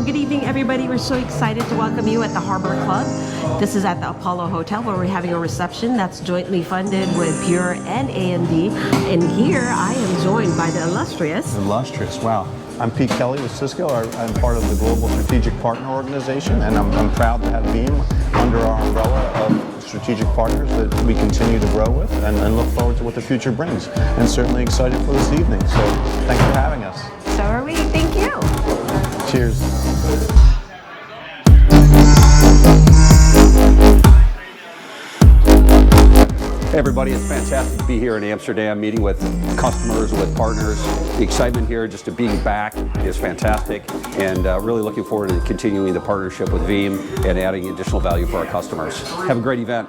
Well, good evening, everybody. We're so excited to welcome you at the Harbor Club. This is at the Apollo Hotel where we're having a reception that's jointly funded with Pure and AMD. And here I am joined by the illustrious. Wow. I'm Pete Kelley with Cisco. I'm part of the Global Strategic Partner Organization, and I'm proud to have Veeam under our umbrella of strategic partners that we continue to grow with and look forward to what the future brings. And certainly excited for this evening. So thanks for having us. So are we. Thank you. Cheers. Hey everybody, it's fantastic to be here in Amsterdam meeting with customers, with partners. The excitement here just to being back is fantastic, and really looking forward to continuing the partnership with Veeam and adding additional value for our customers. Have a great event.